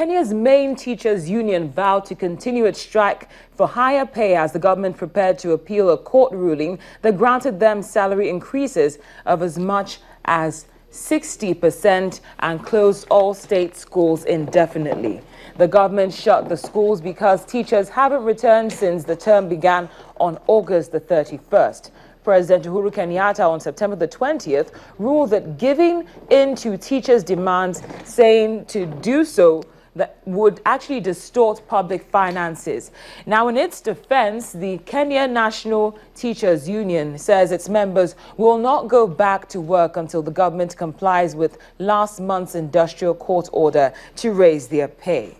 Kenya's main teachers union vowed to continue its strike for higher pay as the government prepared to appeal a court ruling that granted them salary increases of as much as 60% and closed all state schools indefinitely. The government shut the schools because teachers haven't returned since the term began on August the 31st. President Uhuru Kenyatta on September the 20th ruled that giving in to teachers' demands, saying to do so that would actually distort public finances. Now, in its defense, the Kenyan National Teachers Union says its members will not go back to work until the government complies with last month's industrial court order to raise their pay.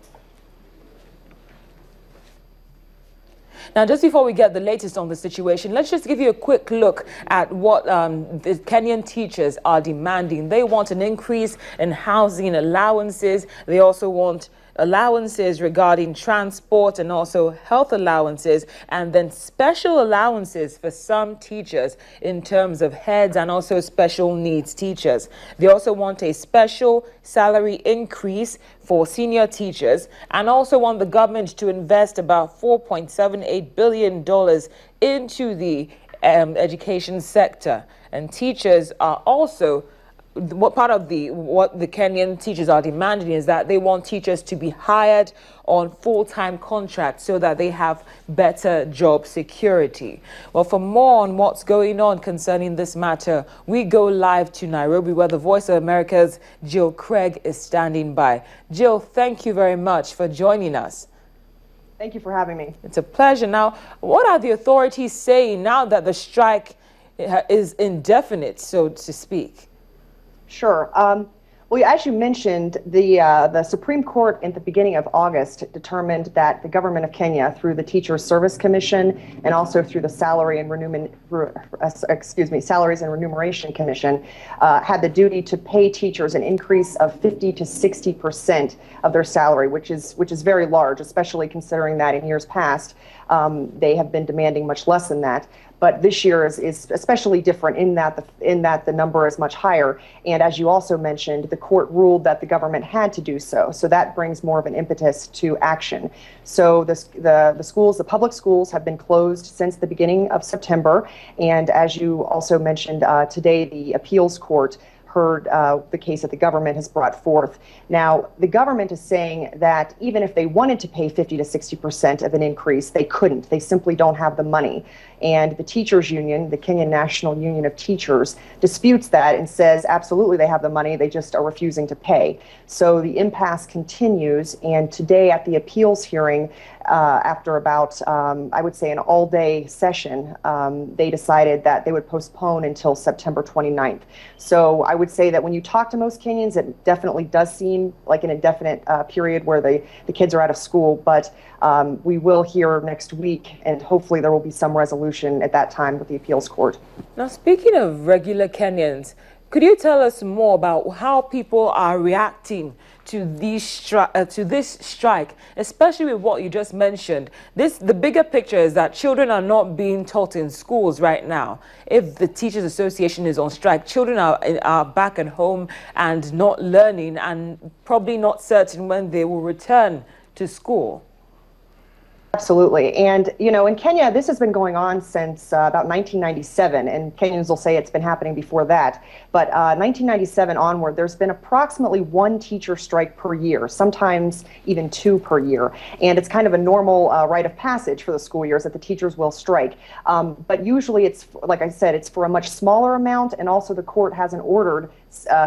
Now, just before we get the latest on the situation, let's just give you a quick look at what the Kenyan teachers are demanding. They want an increase in housing allowances. They also want allowances regarding transport and also health allowances, and then special allowances for some teachers in terms of heads and also special needs teachers. They also want a special salary increase for senior teachers and also want the government to invest about $4.78 billion into the education sector. And teachers are also what the Kenyan teachers are demanding is that they want teachers to be hired on full-time contracts so that they have better job security. Well, for more on what's going on concerning this matter, we go live to Nairobi, where the Voice of America's Jill Craig is standing by. Jill, thank you very much for joining us. Thank you for having me. It's a pleasure. Now, what are the authorities saying now that the strike is indefinite, so to speak? Sure. Well, as you mentioned, the Supreme Court at the beginning of August determined that the government of Kenya, through the Teachers Service Commission and also through the Salaries and Remuneration Commission, had the duty to pay teachers an increase of 50 to 60% of their salary, which is very large, especially considering that in years past they have been demanding much less than that. But this year is especially different in that the number is much higher. And as you also mentioned, the court ruled that the government had to do so. So that brings more of an impetus to action. So the schools, the public schools, have been closed since the beginning of September. And as you also mentioned, today the appeals court heard the case that the government has brought forth. Now, the government is saying that even if they wanted to pay 50 to 60% of an increase, they couldn't. They simply don't have the money. And the teachers union, the Kenyan National Union of Teachers, disputes that and says absolutely they have the money, they just are refusing to pay. So the impasse continues, and today at the appeals hearing, after about, I would say, an all-day session, they decided that they would postpone until September 29th. So I would say that when you talk to most Kenyans, it definitely does seem like an indefinite period where the kids are out of school, but we will hear next week, and hopefully there will be some resolution at that time with the appeals court. Now, speaking of regular Kenyans, could you tell us more about how people are reacting to this strike, especially with what you just mentioned? The bigger picture is that children are not being taught in schools right now. If the Teachers Association is on strike, children are back at home and not learning and probably not certain when they will return to school. Absolutely. And, you know, in Kenya, this has been going on since about 1997, and Kenyans will say it's been happening before that. But 1997 onward, there's been approximately one teacher strike per year, sometimes even two per year. And it's kind of a normal rite of passage for the school years that the teachers will strike. But usually it's, like I said, it's for a much smaller amount, and also the court hasn't ordered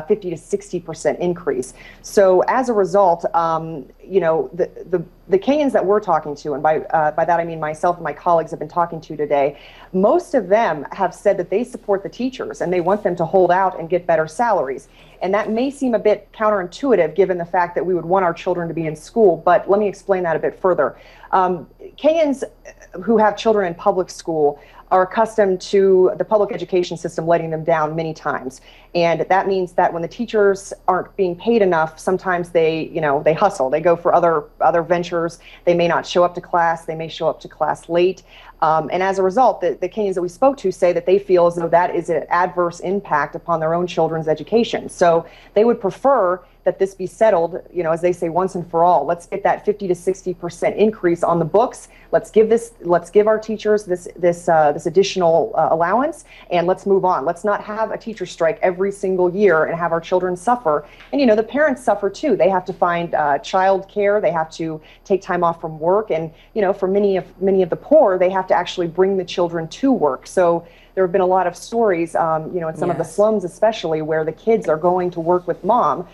50 to 60% increase. So as a result, you know, the Kenyans that we're talking to, and by that I mean myself and my colleagues have been talking to today, most of them have said that they support the teachers and they want them to hold out and get better salaries. And that may seem a bit counterintuitive given the fact that we would want our children to be in school, but let me explain that a bit further. Kenyans who have children in public school are accustomed to the public education system letting them down many times. And that means that when the teachers aren't being paid enough, sometimes they hustle. They go for other ventures. They may not show up to class. They may show up to class late. And as a result, the Kenyans that we spoke to say that they feel as though that is an adverse impact upon their own children's education. So they would prefer that this be settled, as they say, once and for all. Let's get that 50 to 60% increase on the books. Let's give our teachers this additional allowance, and let's move on. Let's not have a teacher strike every single year and have our children suffer. And the parents suffer too. They have to find child care. They have to take time off from work, and for many of the poor, they have to actually bring the children to work. So there have been a lot of stories, in some of the slums especially, where the kids are going to work with mom,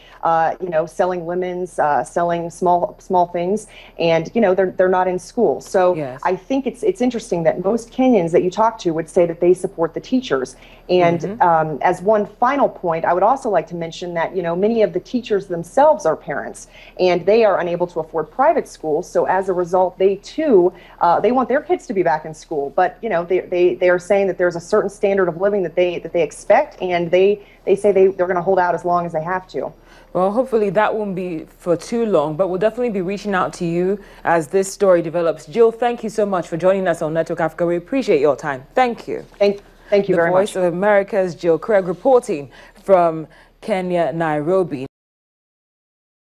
selling lemons, selling small things, and they're not in school. So I think it's interesting that most Kenyans that you talk to would say that they support the teachers. And as one final point, I would also like to mention that many of the teachers themselves are parents, and they are unable to afford private schools. So as a result, they too they want their kids to be back in school, but they are saying that there's a certain standard of living that they expect, and they say they're going to hold out as long as they have to. Well, hopefully that won't be for too long, but we'll definitely be reaching out to you as this story develops. Jill, thank you so much for joining us on Network Africa. We appreciate your time. Thank you. Thank you very much. The Voice of America's Jill Craig reporting from Kenya, Nairobi.